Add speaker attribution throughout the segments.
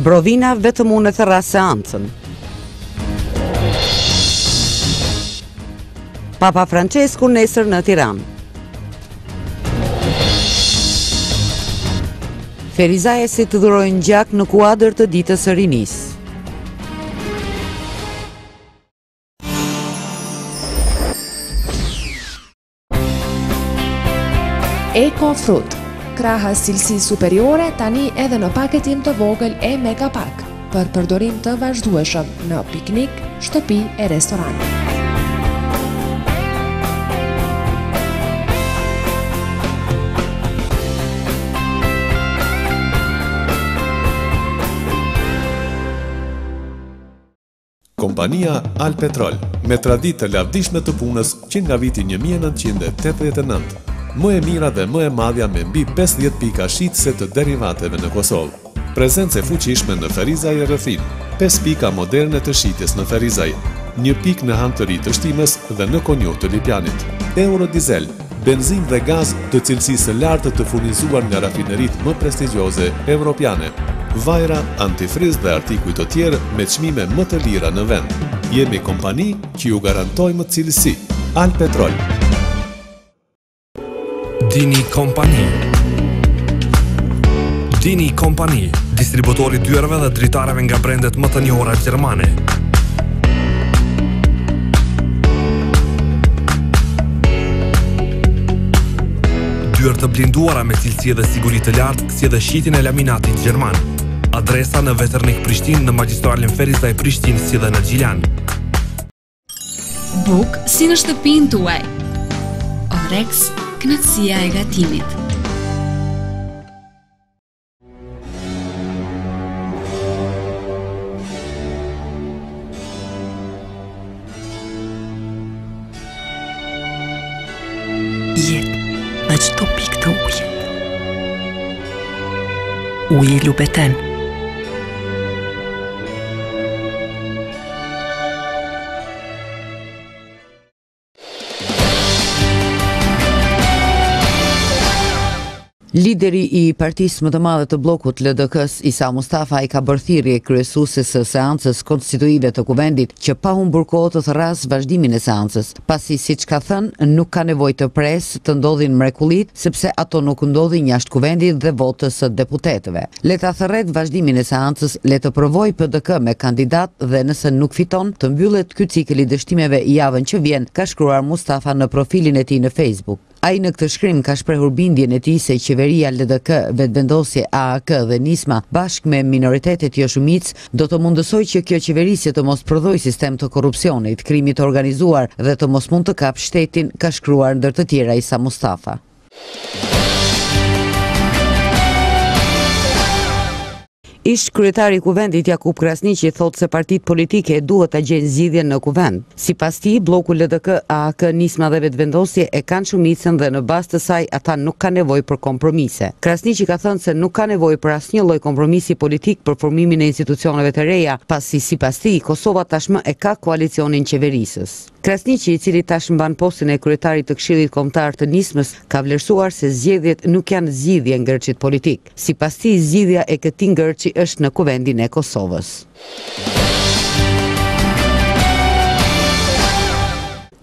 Speaker 1: Brovina vetëm unë e thërra seancën. Papa Francesku nesër në Tiranë. Ferizaje si të dhurojnë gjak në kuadër të ditës së rinisë.
Speaker 2: Eco Fruit, kraha cilësi superiore tani edhe në paketim të vogël e Megapack, për përdorim të vazhdueshëm në piknik, shtëpi e restoran.
Speaker 3: Kompania Alpetrol, me traditë të lavdishme të punës që nga viti 1989, më e mira dhe më e madhja me mbi 50 pika shitëse të derivateve në Kosovë. Prezencë e fuqishme në Ferizaj e rrëfin, 5 pika moderne të shitjes në Ferizaj, 1 pik në han të ri të shtimës dhe në konjuh të Lipjanit. Eurodizel, benzin dhe gaz të cilësisë së lartë të furnizuar nga rafinerit më prestigjioze evropiane. Vajra, antifriz dhe artikuj të tjerë me çmime më të lira në vend. Jemi kompani që ju garantojmë cilësi. Alpetrol.
Speaker 4: Dini Kompani. Dini Kompani, distributori dyerve dhe dritareve nga brendet më të njohura gjermane. Dyer të blinduara me cilësi dhe siguri të lartë, si edhe shitjen e laminatit gjerman. Adresa në Veternik Prishtinë, në Magjistralin Ferizaj Prishtinë, si dhe në Gjilan.
Speaker 5: Buk si në shtëpinë tuaj. Orex, kënaqësia e gatimit.
Speaker 6: Jetë në çdo pikë të ujit. Uji lubeten.
Speaker 1: Lideri i partisë më të madhe të bllokut LDK-s, Isa Mustafa, i ka bërë thirrje kryesueses së seancës konstituive të kuvendit që pa humbur kohë të therras vazhdimin e seancës, pasi siç ka thënë, nuk ka nevojë të presë të ndodhin mrekullit, sepse ato nuk ndodhin jashtë kuvendit dhe votës së deputetëve. Le ta therret vazhdimin e seancës, le të provoj PDK me kandidat dhe nëse nuk fiton, të mbyllet ky cikël i dështimeve javën që vjen, ka shkruar Mustafa në profilin e tij në Facebook. Ai në këtë shkrim ka shprehur bindjen e tij se qeveria LDK, Vetëvendosje AAK dhe Nisma bashkë me minoritetet jo shumicë do të mundësojë që kjo qeverisje të mos prodhojë sistem të korrupsionit, krimit të organizuar dhe të mos mund të kapë shtetin, ka shkruar ndër të tjera Isa Mustafa. Ish kryetari i kuvendit Jakub Krasniqi thotë se partitë politike duhet ta gjejnë zgjidhjen në kuvend. Sipas tij, bloku LDK, AAK, Nisma dhe Vetëvendosje e kanë shumicën dhe në bazë të saj ata nuk kanë nevojë për kompromise. Krasniqi ka thënë se nuk ka nevojë për asnjë lloj kompromisi politik për formimin e institucioneve të reja, pasi sipas tij Kosova tashmë e ka koalicionin qeverisës. Krasniqi, i cili tash mban postin e kryetarit të Këshillit Kombëtar të Nismës, ka vlerësuar se zgjedhjet nuk janë zgjidhje ngërçit politik. Sipas tij, zgjidhja e këtij ngërçi është në kuvendin e Kosovës.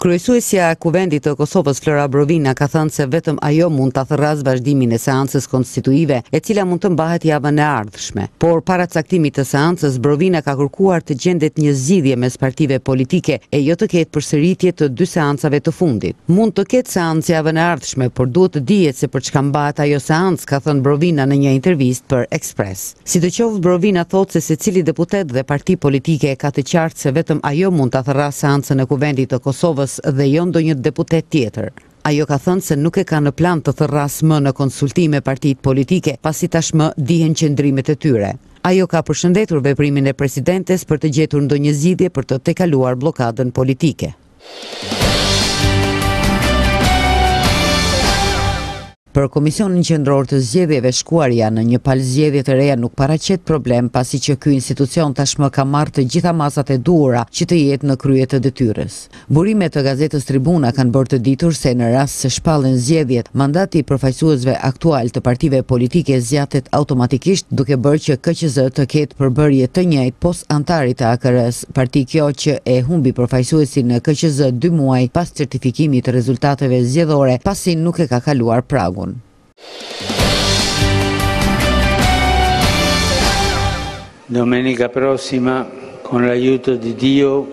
Speaker 1: Kryesuesja e kuvendit të Kosovës Flora Brovina ka thënë se vetëm ajo mund ta thërras vazhdimin e seancës konstituive, e cila mund të mbahet javën e ardhshme. Por para caktimit të seancës, Brovina ka kërkuar të gjendet një zgjidhje mes partive politike e jo të ketë përsëritje të dy seancave të fundit. Mund të ketë seancë javën e ardhshme, por duhet të dihet se për çka mbahet ajo seancë, ka thënë Brovina në një intervistë për Express. Sidoqoftë, Brovina thotë se secili deputet dhe parti politike ka të qartë se vetëm ajo mund ta thërrasë seancën e kuvendit të Kosovës dhe jo ndonjë deputet tjetër. Ajo ka thënë se nuk e ka në plan të thërrasë më në konsultime partitë politike, pasi tashmë dihen qëndrimet e tyre. Ajo ka përshëndetur veprimin e presidentes për të gjetur ndonjë zgjidhje për të tejkaluar blokadën politike. Për Komisionin Qendror të Zgjedhjeve shkuarja në një palë zgjedhje të reja nuk paraqet problem pasi që ky institucion tashmë ka marrë të gjitha masat e duhura që të jetë në krye të detyrës. Burimet të gazetës Tribuna kanë bërë të ditur se në rast se shpallen zgjedhjet, mandati i përfaqësuesve aktual të partive politike zgjatet automatikisht, duke bërë që KQZ të ketë përbërje të njëjtë pos antarit të AKR-s, parti kjo që e humbi përfaqësuesin në KQZ 2 muaj pas certifikimit të rezultateve zgjedhore, pasi nuk e ka kaluar pragun.
Speaker 7: Domenica prossima, con l'aiuto di Dio,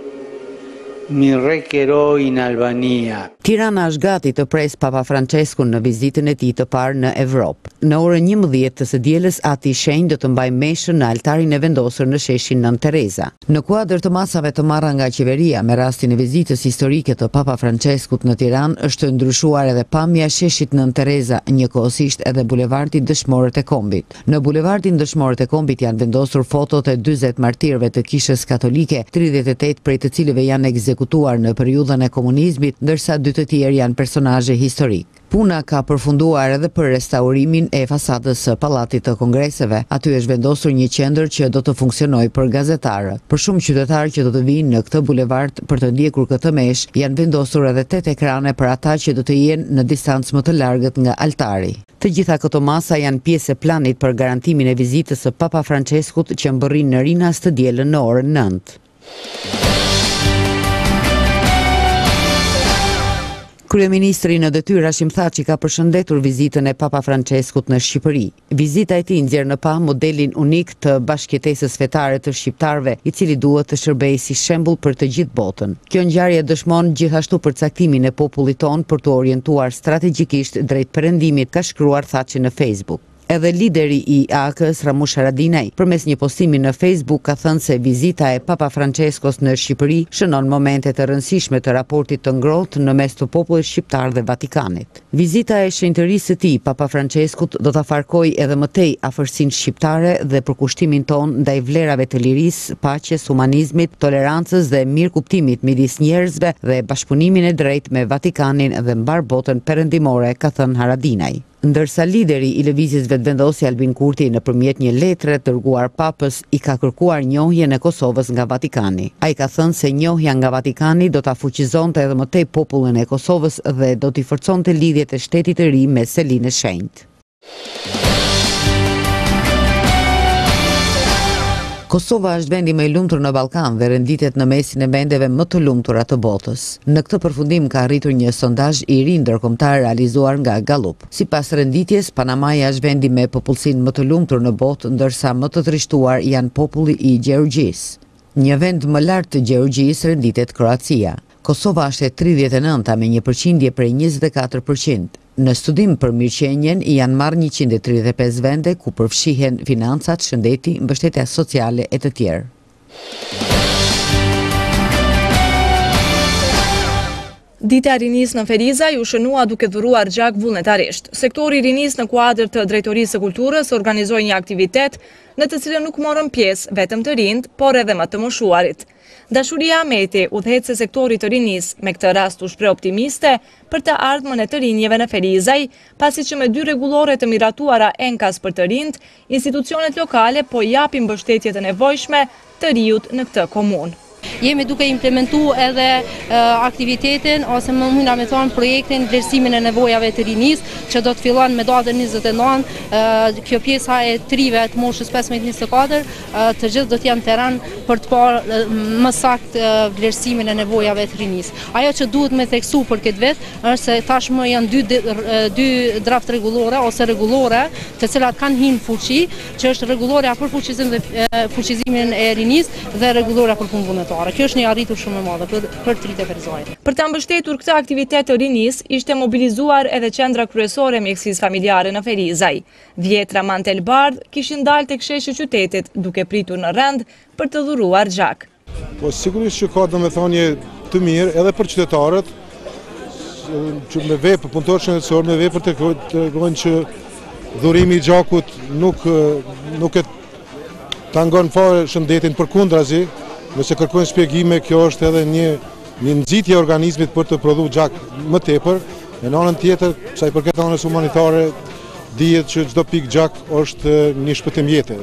Speaker 7: mi recherò in Albania.
Speaker 1: Tirana është gati të pres Papa Franceskun në vizitën e tij të parë në Evropë. Në orën 11 të së dielës ati shenjë do të mbajë meshën në altarin e vendosur në sheshin Nën Tereza. Në kuadër të masave të marra nga qeveria me rastin e vizitës historike të Papa Franceskut në Tiranë, është ndryshuar edhe pamja e sheshit Nën Tereza, njëkohësisht edhe bulevardi Dëshmorët e Kombit. Në bulevardin Dëshmorët e Kombit janë vendosur fotot e 40 martirëve të Kishës Katolike, 38 prej të cilëve janë ekzekutuar në periudhën e komunizmit, ndërsa 2 të tjerë janë personazhe historik. Puna ka përfunduar edhe për restaurimin e fasadës së Pallatit të Kongreseve. Aty është vendosur një qendër që do të funksionojë për gazetarët. Për shumë qytetarë që do të vinë në këtë bulevard për të ndjekur këtë meshë, janë vendosur edhe 8 ekrane për ata që do të jenë në distancë më të largët nga altari. Të gjitha këto masa janë pjesë e planit për garantimin e vizitës së Papa Franceskut që mbërrin në Rinas të dielën në orën 9. Kryeministri në detyrë Hashim Thaçi ka përshëndetur vizitën e Papa Franceskut në Shqipëri. Vizita e tij nxjerr në pa modelin unik të bashkëjetesës fetare të shqiptarëve, i cili duhet të shërbejë si shembull për të gjithë botën. Kjo ngjarje dëshmon gjithashtu përcaktimin e popullit ton për të orientuar strategjikisht drejt perëndimit, ka shkruar Thaçi në Facebook. Edhe lideri i AK-s Ramush Haradinaj, përmes një postimi në Facebook, ka thënë se vizita e Papa Franceskos në Shqipëri shënon momente të rëndësishme të raportit të ngrohtë në mes të popullit shqiptar dhe Vatikanit. Vizita e shenjtërisë së tij, Papa Franceskut, do ta farkojë edhe më tej afërsinë shqiptare dhe përkushtimin ton ndaj vlerave të lirisë, paqes, humanizmit, tolerancës dhe mirëkuptimit midis njerëzve dhe bashkëpunimin e drejtë me Vatikanin dhe mbar botën perëndimore, ka thënë Haradinaj. Ndërsa lideri i lëvizjes vetëvendosje Albin Kurti nëpërmjet një letre dërguar Papës i ka kërkuar njohjen e Kosovës nga Vatikani. Ai ka thënë se njohja nga Vatikani do ta fuqizonte edhe më tej popullin e Kosovës dhe do t'i forconte lidhjet e shtetit të ri me Selinë e Shenjtë. Kosova është vendi më i lumtur në Ballkan dhe renditet në mesin e vendeve më të lumtura të botës. Në këtë përfundim ka arritur një sondazh i ri ndërkombëtar realizuar nga Gallup. Sipas renditjes, Panamaja është vendi me popullsinë më të lumtur në botë, ndërsa më të trishtuar janë populli i Gjeorgjisë. Një vend më lart të Gjeorgjisë renditet Kroacia. Kosova është e 39-ta me një përqindje prej 24%. Në studim për mirëqenjen janë marrë 135 vende ku përfshihen financat, shëndeti, mbështetja sociale e të tjerë.
Speaker 8: Dita e rinisë në Ferizaj u shënua duke dhuruar gjak vullnetarisht. Sektori i rinisë në kuadër të Drejtorisë së Kulturës organizoi një aktivitet në të cilën nuk morën pjesë vetëm të rinjt, por edhe më të moshuarit. Dashuria Ahmeti, udhëheqëse e sektorit të rinisë, me këtë rast u shpreh optimiste për të ardhmen e të rinjeve në Ferizaj, pasi që me 2 rregullore të miratuara enkas për të rinjt, institucionet lokale po japin mbështetje të nevojshme të rijut në këtë komunë.
Speaker 9: Jemi duke implementu edhe aktivitetin, ose më munda me thonë projektin vlerësimin e nevojave të rinis, që do të fillon me datën 29, kjo pjesa e trive të moshës 15-24, të gjithë do t'janë teran për të parë më saktë vlerësimin e nevojave të rinis. Ajo që duhet me theksu për këtë vit, është se tashmë janë 2 draft rregullore, ose rregullore, të cilat kanë hinë fuqi, që është rregulloria për fuqizimin e rinis dhe rregulloria për punë vullnetare. Kjo është një arritur shumë e madhe për tritë e Ferizajit.
Speaker 8: Për ta mbështetur këtë aktivitet të rinis, ishte mobilizuar edhe qendra kryesore e mjekësisë familjare në Ferizaj. Vjetra Mantel Bardh kishin dalë tek sheshi i qytetit, duke pritur në rend për të dhuruar gjak.
Speaker 10: Po sigurisht që ka domethënie të mirë edhe për qytetarët, që me vepër punëtor shëndetësor, me vepër të tregojnë që dhurimi i gjakut nuk e tangon fare shëndetin, përkundrazi. Nëse kërkojnë shpjegime, kjo është edhe një nxitje e organizmit për të prodhuar gjak më tepër, Në anën tjetër, sa i përket anës humanitare, dihet që çdo pikë gjak është një shpëtim jete.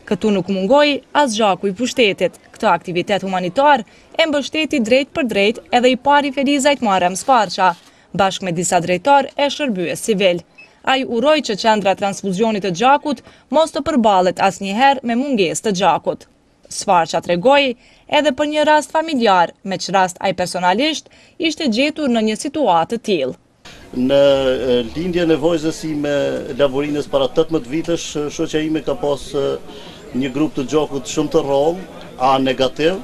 Speaker 8: Këtu nuk mungoi as gjaku i pushtetit. Këtë aktivitet humanitar e mbështeti drejt për drejt edhe i pari Ferizajt Muharrem Sparqa, bashkë me disa drejtar e shërbyes civil. Ai uroi që qendra transfuzionit të gjakut mos të përballet asnjëherë me mungesë të gjakut. Sparqa tregoi edhe për një rast familjar, me që rast ai personalisht ishte gjetur në një situatë të tillë.
Speaker 11: Në lindje e vajzës ime Lavorines para 18 vitesh, shoqja ime ka pas një grup të gjakut shumë të rrallë, A negativ,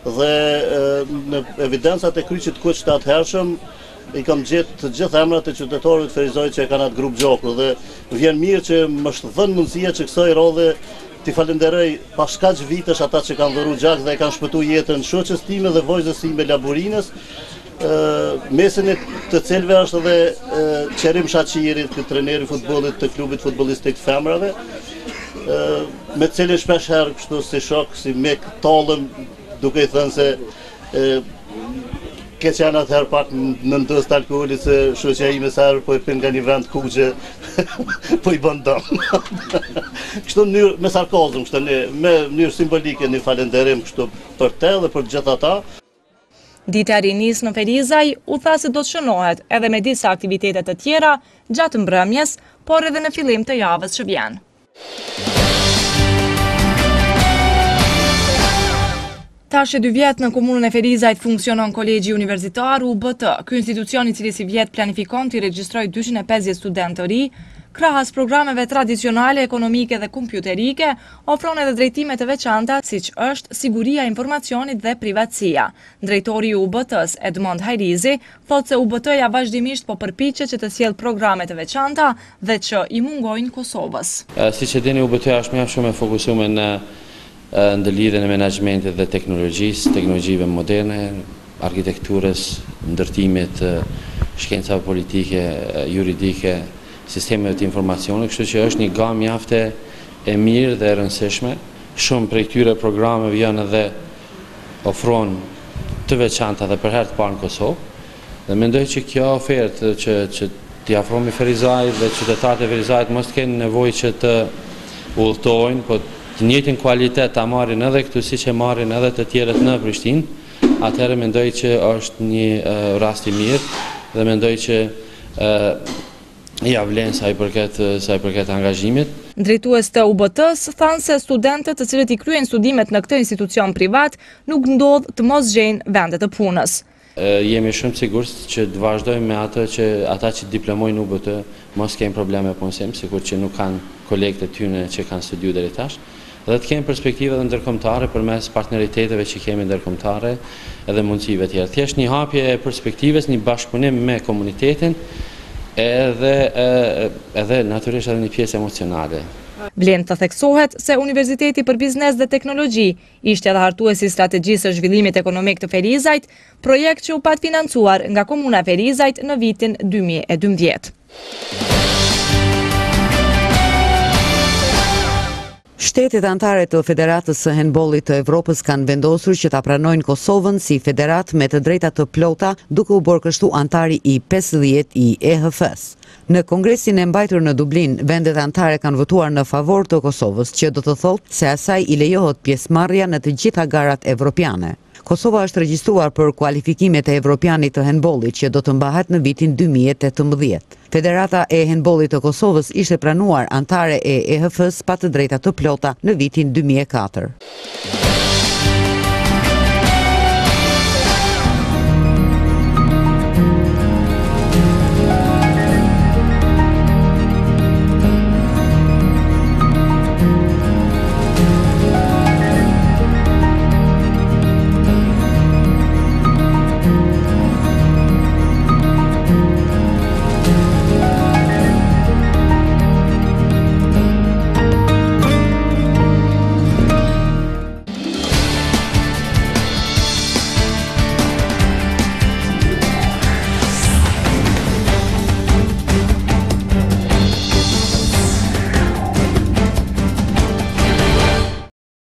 Speaker 11: dhe në evidencat e kryqit kuq të atëhershëm i kam gjetë të gjithë emrat e qytetarëve të Ferizajt që e kanë atë grup gjaku, dhe vjen mirë që më është dhënë mundësia që kësaj radhe t'i falenderoj pas kaq vitesh ata që kanë dhëruar gjak dhe e kanë shpëtuar jetën shoqes time dhe vajzës time Lavorines, mesin e të cilëve është edhe Qerim Shaqiri, trajneri i futbollit të klubit futbollistik të femrave, me të cilin shpesh herë kështu si shok, si mik tallëm, duke i thënë se ke qenë atëherë pak në ndës të alkoolit, se shoqja ime sa herë po i pin nga një vend kuqe, po i bën dëm. Kështu me sarkazëm, kështu me mënyrë simbolike një falenderim kështu për te dhe për gjithë ata.
Speaker 8: Dita e rinis në Ferizaj u tha se do të shënohet edhe me disa aktivitetet të tjera gjatë mbrëmjes, por edhe në fillim të javës që vjen. Tash e 2 vjet në komunën e Ferizajt funksionon Kolegji Universitar UBT. Ky institucion, i cili si vjet planifikon të regjistrojë 250 studentë të ri, krahas programeve tradicionale, ekonomike dhe kompjuterike, ofron edhe drejtime të veçanta, siç është siguria e informacionit dhe privatësia. Drejtori i UBT-s, Edmond Hajrizi, thotë se UBT-ja vazhdimisht po përpiqet që të sjellë programe të veçanta dhe që i mungojnë Kosovës.
Speaker 12: Siç e dini, UBT-ja është më shumë e fokusuar në ndërlidhjen e menaxhmentit dhe teknologjisë, teknologjive moderne, arkitekturës, ndërtimit, shkencave politike, juridike, sistemeve të informacionit, kështu që është një gamë mjafte e mirë dhe e rëndësishme. Shumë prej këtyre programeve janë edhe ofron të veçanta dhe për herë të parë në Kosovë. Dhe mendoj që kjo ofertë që t'i afrohemi Ferizajt dhe qytetarët e Ferizajt mos të kenë nevojë që të udhtojnë, po të njëjtin kualitet ta marrin edhe këtu siç e marrin edhe të tjerët në Prishtinë, atëherë mendoj që është një rast i mirë dhe mendoj që ja vlen sa i përket angazhimit.
Speaker 8: Drejtues të UBT-s thanë se studentët të cilët i kryejnë studimet në këtë institucion privat nuk ndodh të mos gjejnë vende të punës.
Speaker 12: Jemi shumë sigurt që të vazhdojmë me atë që ata që diplomojnë UBT mos kenë probleme punësim, sikur që nuk kanë kolegët e tyre që kanë studiuar deri tash, dhe të kemë perspektive dhe ndërkombëtare përmes partneriteteve që kemi ndërkombëtare edhe mundësive tjera. Thjesht një hapje e perspektives, një bashkëpunim me komunitetin, edhe natyrisht edhe një pjesë emocionale.
Speaker 8: Vlen të theksohet se Universiteti për Biznes dhe Teknologji ishte edhe hartuesi i strategjisë së zhvillimit ekonomik të Ferizajt, projekt që u pat financuar nga Komuna e Ferizajt në vitin 2012.
Speaker 1: Shtetet anëtare të Federatës së Handbollit të Evropës kanë vendosur që ta pranojnë Kosovën si federatë me të drejta të plota, duke u bërë kështu antari i 50 i EHF-s. Në kongresin e mbajtur në Dublin, vendet anëtare kanë votuar në favor të Kosovës, që do të thotë se asaj i lejohet pjesëmarrja në të gjitha garat evropiane. Kosova është regjistruar për kualifikimet e Evropianit të handbollit që do të mbahet në vitin 2018. Federata e handbollit të Kosovës ishte pranuar antare e EHF-s pa të drejta të plota në vitin 2004.